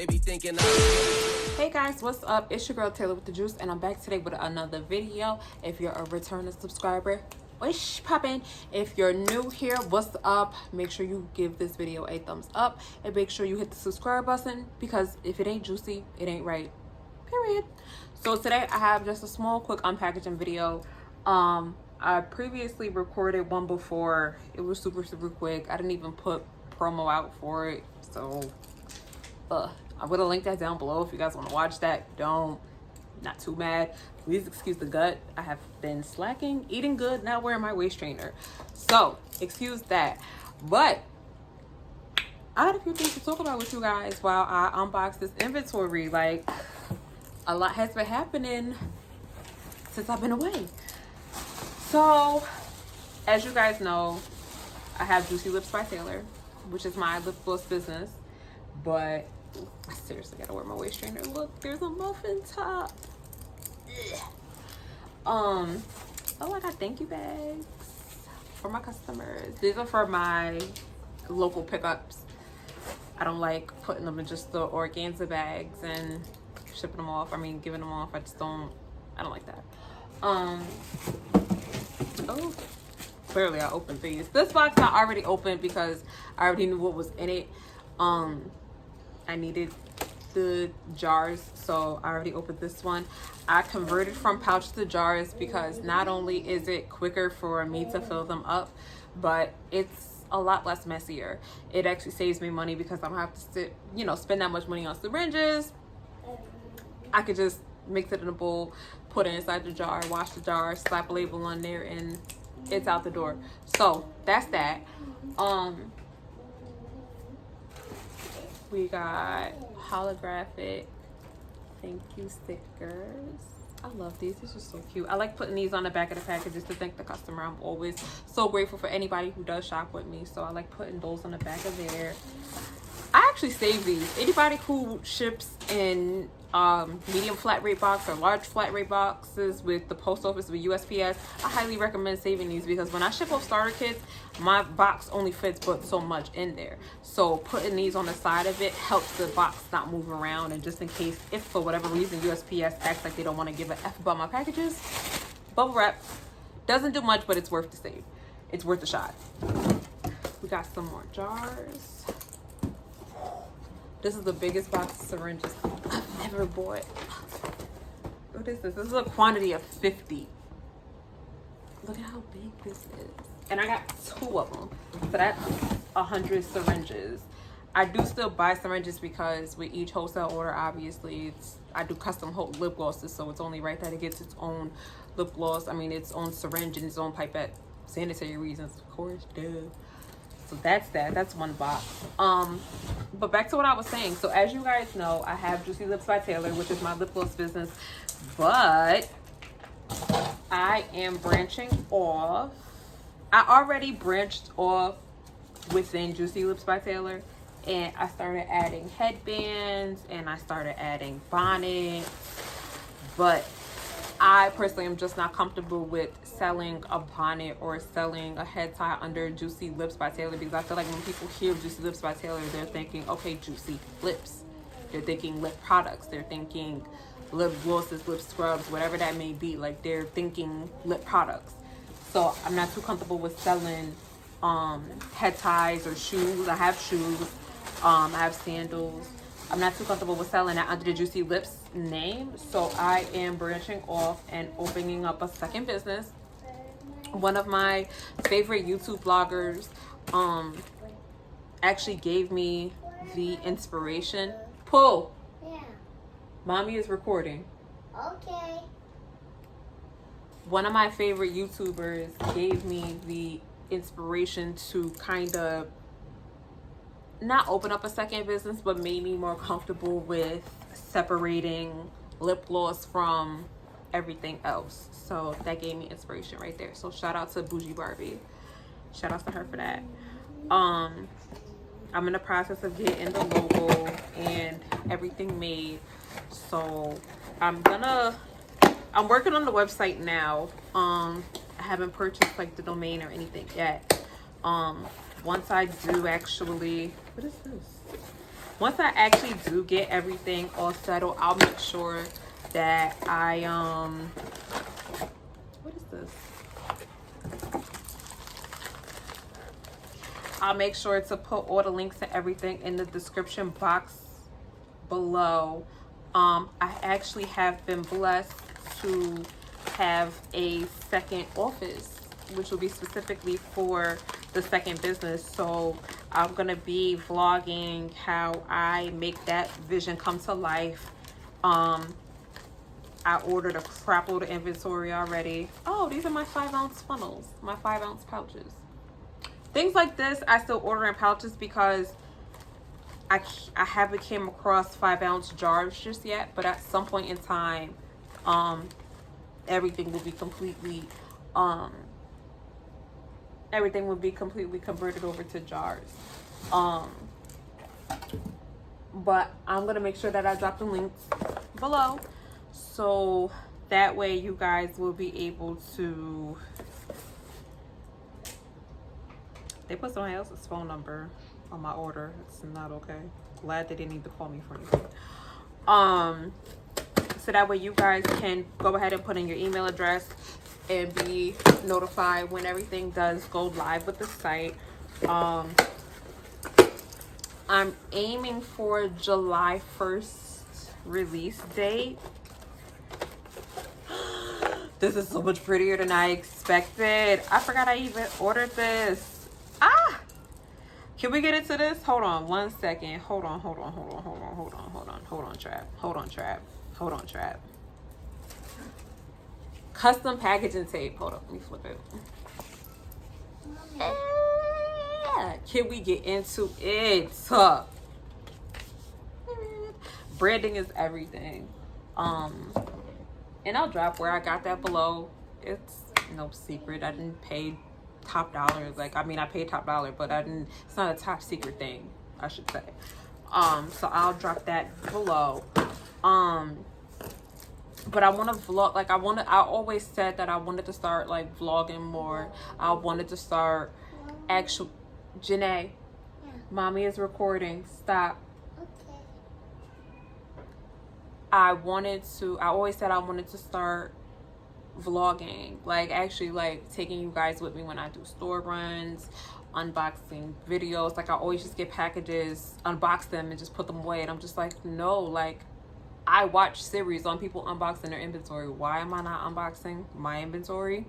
They be thinking Hey guys, what's up? It's your girl Taylor with the Juice, and I'm back today with another video. If you're a returning subscriber, wish poppin'. If you're new here, what's up? Make sure you give this video a thumbs up and make sure you hit the subscribe button, because if it ain't juicy, it ain't right. Period. So today I have just a small quick unpackaging video. I previously recorded one before. It was super quick. I didn't even put promo out for it, so I would have linked that down below if you guys want to watch that. Don't, not too mad. Please excuse the gut. I have been slacking, eating good, not wearing my waist trainer, so excuse that. But I had a few things to talk about with you guys while I unbox this inventory. Like, a lot has been happening since I've been away. So, as you guys know, I have Juicy Lips by Taylor, which is my lip gloss business. But I seriously gotta wear my waist trainer. Look, there's a muffin top. Oh, I got thank you bags for my customers. These are for my local pickups. I don't like putting them in just the organza bags and shipping them off. I mean, giving them off. I don't like that. Oh, clearly I opened these. This box I already opened because I already knew what was in it. I needed the jars, so I already opened this one. I converted from pouch to jars because not only is it quicker for me to fill them up, but it's a lot less messier. It actually saves me money because I don't have to spend that much money on syringes. I could just mix it in a bowl, put it inside the jar, wash the jar, slap a label on there, and it's out the door. So that's that. We got holographic thank you stickers. I love these. These are so cute. I like putting these on the back of the packages to thank the customer. I'm always so grateful for anybody who does shop with me, so I like putting those on the back of there. I actually save these. Anybody who ships in medium flat rate box or large flat rate boxes with the post office, with USPS, I highly recommend saving these, because when I ship off starter kits, my box only fits but so much in there. So putting these on the side of it helps the box not move around, and just in case, if for whatever reason USPS acts like they don't want to give a F about my packages, bubble wrap doesn't do much, but it's worth the save. It's worth a shot. We got some more jars. This is the biggest box of syringes I've ever bought. What is this? This is a quantity of 50. Look at how big this is. And I got 2 of them. So that's 100 syringes. I do still buy syringes because with each wholesale order, obviously, I do custom lip glosses, so it's only right that it gets its own lip gloss. I mean, its own syringe and its own pipette. Sanitary reasons, of course, duh. So that's that. That's one box. But back to what I was saying. So as you guys know, I have Juicy Lips by Taylor, which is my lip gloss business. But I am branching off. I already branched off within Juicy Lips by Taylor, and I started adding headbands and I started adding bonnets. But I personally am just not comfortable with selling a bonnet or selling a head tie under Juicy Lips by Taylor, because I feel like when people hear Juicy Lips by Taylor, they're thinking, okay, juicy lips. They're thinking lip products. They're thinking lip glosses, lip scrubs, whatever that may be. Like, they're thinking lip products. So I'm not too comfortable with selling head ties or shoes. I have shoes. I have sandals. I'm not too comfortable with selling that under the Juicy Lips name, so I am branching off and opening up a second business. One of my favorite YouTube bloggers actually gave me the inspiration. Pull. Yeah. Mommy is recording. Okay. One of my favorite YouTubers gave me the inspiration to kind of not open up a second business, but made me more comfortable with separating lip gloss from everything else. So that gave me inspiration right there. So shout out to Bougie Barbie. Shout out to her for that. I'm in the process of getting the logo and everything made. So I'm working on the website now. I haven't purchased like the domain or anything yet. Once I do actually, what is this? Once I actually do get everything all settled, I'll make sure that I what is this? I'll make sure to put all the links and everything in the description box below. I actually have been blessed to have a second office, which will be specifically for the second business. So I'm gonna be vlogging how I make that vision come to life. I ordered a crap load of inventory already. Oh, these are my 5-ounce funnels, my 5-ounce pouches. Things like this, I still order in pouches because I haven't came across 5-ounce jars just yet. But at some point in time, everything will be completely converted over to jars. But I'm gonna make sure that I drop the links below, so that way you guys will be able to. They put somebody else's phone number on my order. It's not okay. Glad they didn't need to call me for anything. So that way you guys can go ahead and put in your email address and be notified when everything does go live with the site. I'm aiming for July 1st release date. This is so much prettier than I expected. I forgot I even ordered this. Can we get into this? Hold on 1 second. Hold on, trap. Custom packaging tape. Hold up, let me flip it. Can we get into it? Branding is everything. And I'll drop where I got that below. It's no secret. I didn't pay top dollar. Like, I mean, I paid top dollar, but it's not a top secret thing, I should say. So I'll drop that below. But I want to vlog, like I always said that I wanted to start like vlogging more. I wanted to start Janae, mommy is recording, stop. Okay. I always said I wanted to start vlogging, like actually like taking you guys with me when I do store runs, unboxing videos. Like I always just get packages, unbox them and just put them away, and I'm just like, no, like I watch series on people unboxing their inventory. Why am I not unboxing my inventory?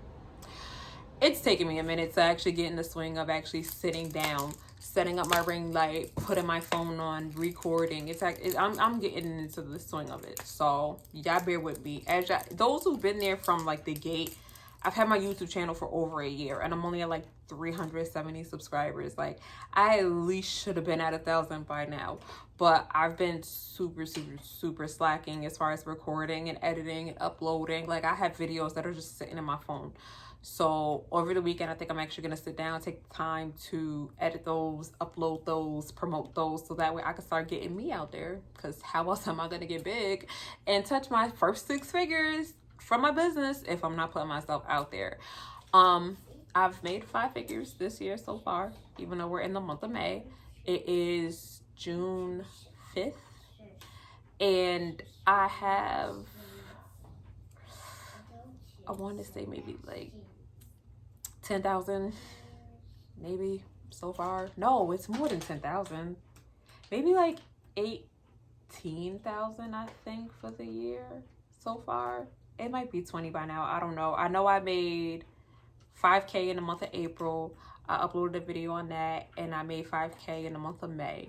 It's taken me a minute to actually get in the swing of actually sitting down, setting up my ring light, putting my phone on, recording. It's like I'm getting into the swing of it. So y'all bear with me. Those who've been there from like the gate, I've had my YouTube channel for over a year and I'm only at like 370 subscribers. Like I at least should have been at 1,000 by now, but I've been super slacking as far as recording and editing and uploading. Like I have videos that are just sitting in my phone. So over the weekend, I think I'm actually going to sit down, take the time to edit those, upload those, promote those, so that way I can start getting me out there. Because how else am I going to get big and touch my first 6 figures from my business if I'm not putting myself out there? I've made 5 figures this year so far, even though we're in the month of May. It is June 5th. And I have, I want to say maybe like 10,000 maybe so far. No, it's more than 10,000. Maybe like 18,000 I think for the year so far. It might be 20 by now. I don't know. I know I made 5K in the month of April. I uploaded a video on that and I made 5K in the month of May.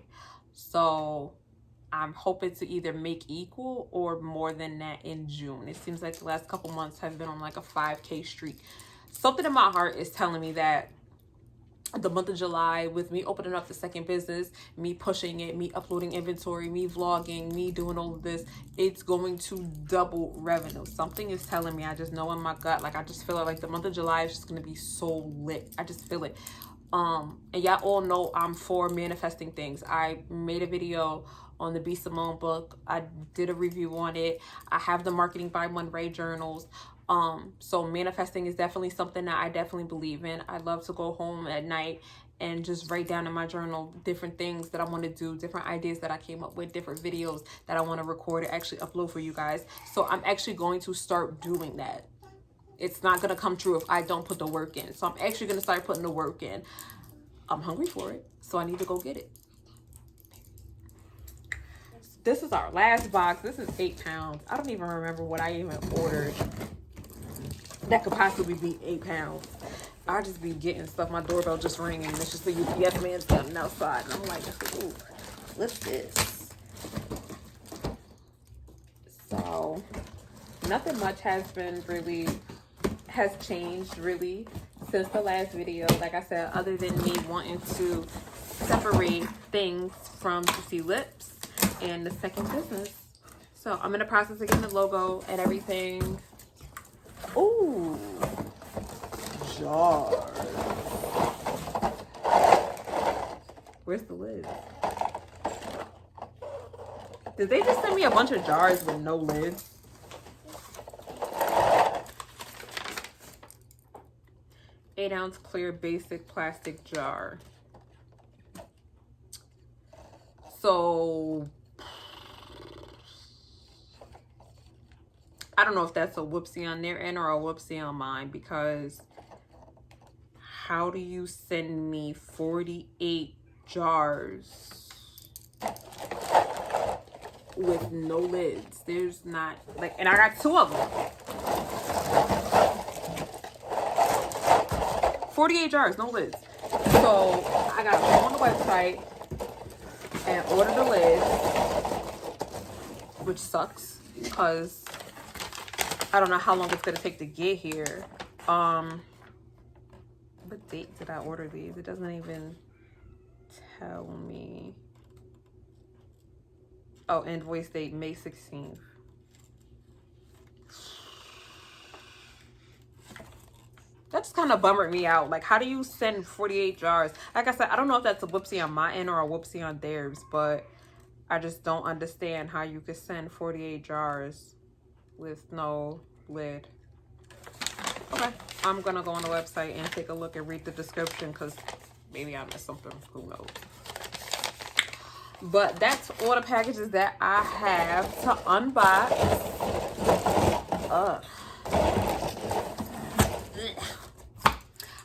So I'm hoping to either make equal or more than that in June. It seems like the last couple months have been on like a 5K streak. Something in my heart is telling me that the month of July, with me opening up the second business, me pushing it, me uploading inventory, me vlogging, me doing all of this, it's going to double revenue. Something is telling me. I just know in my gut. Like I just feel like the month of July is just going to be so lit. I just feel it. And y'all all know I'm for manifesting things. I made a video on the B. Simone book. I did a review on it. I have the Marketing by Monray journals. So manifesting is definitely something that I definitely believe in. I love to go home at night and just write down in my journal different things that I want to do, different ideas that I came up with, different videos that I want to record and actually upload for you guys. So I'm actually going to start doing that. It's not going to come true if I don't put the work in. So I'm actually going to start putting the work in. I'm hungry for it, so I need to go get it. This is our last box. This is 8 pounds. I don't even remember what I even ordered that could possibly be 8 pounds. I just be getting stuff. My doorbell just ringing. It's just the UPS man standing outside. And I'm like, ooh, what's this? So, nothing much has changed really since the last video. Like I said, other than me wanting to separate things from Juicy Lips and the second business. So, I'm in the process of getting the logo and everything. Ooh. Jar. Where's the lid? Did they just send me a bunch of jars with no lids? Eight-ounce clear basic plastic jar. So I don't know if that's a whoopsie on their end or a whoopsie on mine, because how do you send me 48 jars with no lids? There's not, like, and I got 2 of them. 48 jars, no lids. So I got to go on the website and order the lids, which sucks because I don't know how long it's going to take to get here. What date did I order these? It doesn't even tell me. Oh, invoice date May 16th. That just kind of bummered me out. Like, how do you send 48 jars? Like I said, I don't know if that's a whoopsie on my end or a whoopsie on theirs, but I just don't understand how you could send 48 jars with no lid. Okay, I'm gonna go on the website and take a look and read the description, because maybe I missed something. Who knows? But that's all the packages that I have to unbox.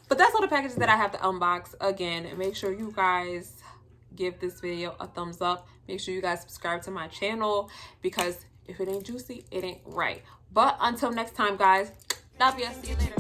But that's all the packages that I have to unbox. Again, make sure you guys give this video a thumbs up. Make sure you guys subscribe to my channel, because if it ain't juicy, it ain't right. But until next time, guys, love ya. See you later.